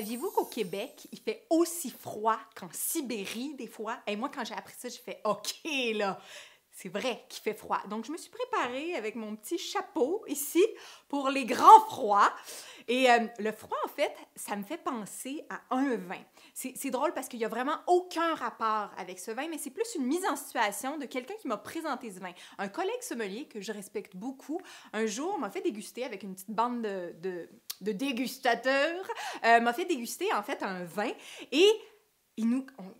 Saviez-vous qu'au Québec, il fait aussi froid qu'en Sibérie, des fois? Et moi, quand j'ai appris ça, j'ai fait « OK, là! » C'est vrai qu'il fait froid. Donc, je me suis préparée avec mon petit chapeau ici pour les grands froids. Et le froid, en fait, ça me fait penser à un vin. C'est drôle parce qu'il n'y a vraiment aucun rapport avec ce vin, mais c'est plus une mise en situation de quelqu'un qui m'a présenté ce vin. Un collègue sommelier que je respecte beaucoup, un jour, m'a fait déguster avec une petite bande de dégustateurs, m'a fait déguster, en fait, un vin. Et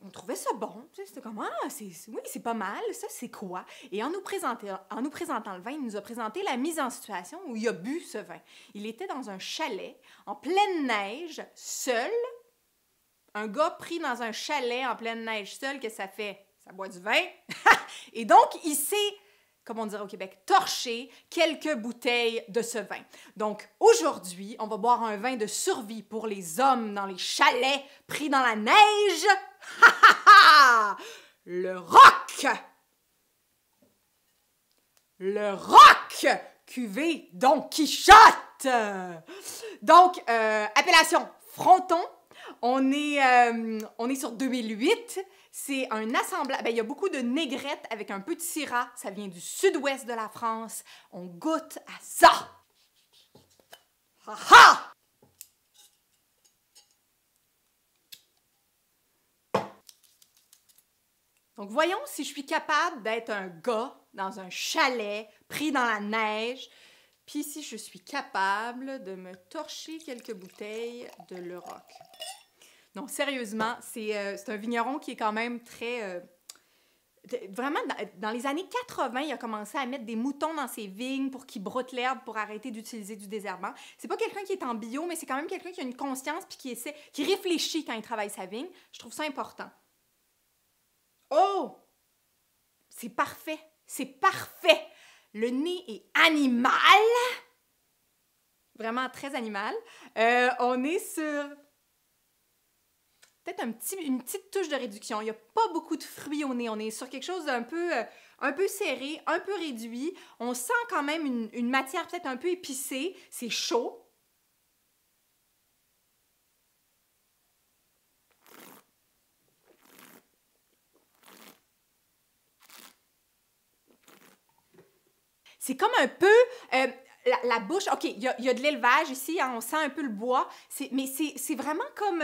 on trouvait ça bon. C'était comme, ah, oui, c'est pas mal, ça, c'est quoi? Et en nous présentant le vin, il nous a présenté la mise en situation où il a bu ce vin. Il était dans un chalet, en pleine neige, seul. Un gars pris dans un chalet en pleine neige seul, qu'est-ce que ça fait? Ça boit du vin. Et donc, il s'est, comme on dirait au Québec, torché quelques bouteilles de ce vin. Donc, aujourd'hui, on va boire un vin de survie pour les hommes dans les chalets pris dans la neige. Le rock! Le rock! Cuvée Don Quichotte! Donc, appellation Fronton. On est sur 2008. C'est un assemblage. Il y a beaucoup de négrette avec un peu de syrah. Ça vient du sud-ouest de la France. On goûte à ça. Ha ha! Donc, voyons si je suis capable d'être un gars dans un chalet pris dans la neige. Puis si je suis capable de me torcher quelques bouteilles de Le Rock. Non, sérieusement, c'est un vigneron qui est quand même très... vraiment, dans les années 80, il a commencé à mettre des moutons dans ses vignes pour qu'ils broutent l'herbe pour arrêter d'utiliser du désherbant. C'est pas quelqu'un qui est en bio, mais c'est quand même quelqu'un qui a une conscience puis qui réfléchit quand il travaille sa vigne. Je trouve ça important. Oh! C'est parfait! C'est parfait! Le nez est animal! Vraiment très animal. On est sur... peut-être une petite touche de réduction. Il n'y a pas beaucoup de fruits au nez. On est sur quelque chose d'un peu, un peu serré, un peu réduit. On sent quand même une matière peut-être un peu épicée. C'est chaud. C'est comme un peu... la bouche, OK, il y a de l'élevage ici, hein, on sent un peu le bois, mais c'est vraiment comme...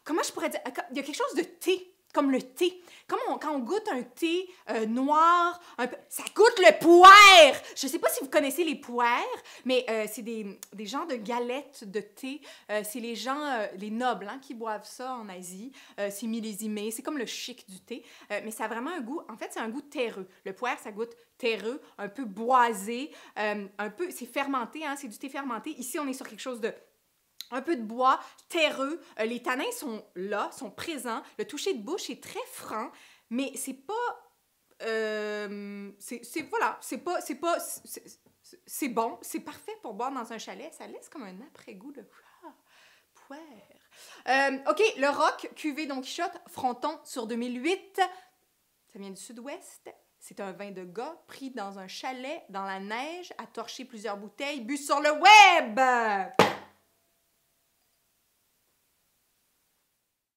comment je pourrais dire? Il y a quelque chose de thé, comme le thé. Comme quand on goûte un thé noir, un peu, ça goûte le poire! Je sais pas si vous connaissez les poires, mais c'est des genres de galettes de thé. C'est les gens, les nobles, hein, qui boivent ça en Asie. C'est millésimé, c'est comme le chic du thé. Mais ça a vraiment un goût, en fait, c'est un goût terreux. Le poire, ça goûte terreux, un peu boisé, un peu, c'est fermenté, hein, c'est du thé fermenté. Ici, on est sur quelque chose de un peu de bois, terreux. Les tanins sont là, sont présents. Le toucher de bouche est très franc, mais c'est pas... voilà, c'est bon, c'est parfait pour boire dans un chalet. Ça laisse comme un après-goût de poire. OK, le rock, cuvée Don Quichotte, Fronton sur 2008. Ça vient du sud-ouest. C'est un vin de gars pris dans un chalet, dans la neige, à torcher plusieurs bouteilles, bu sur le web!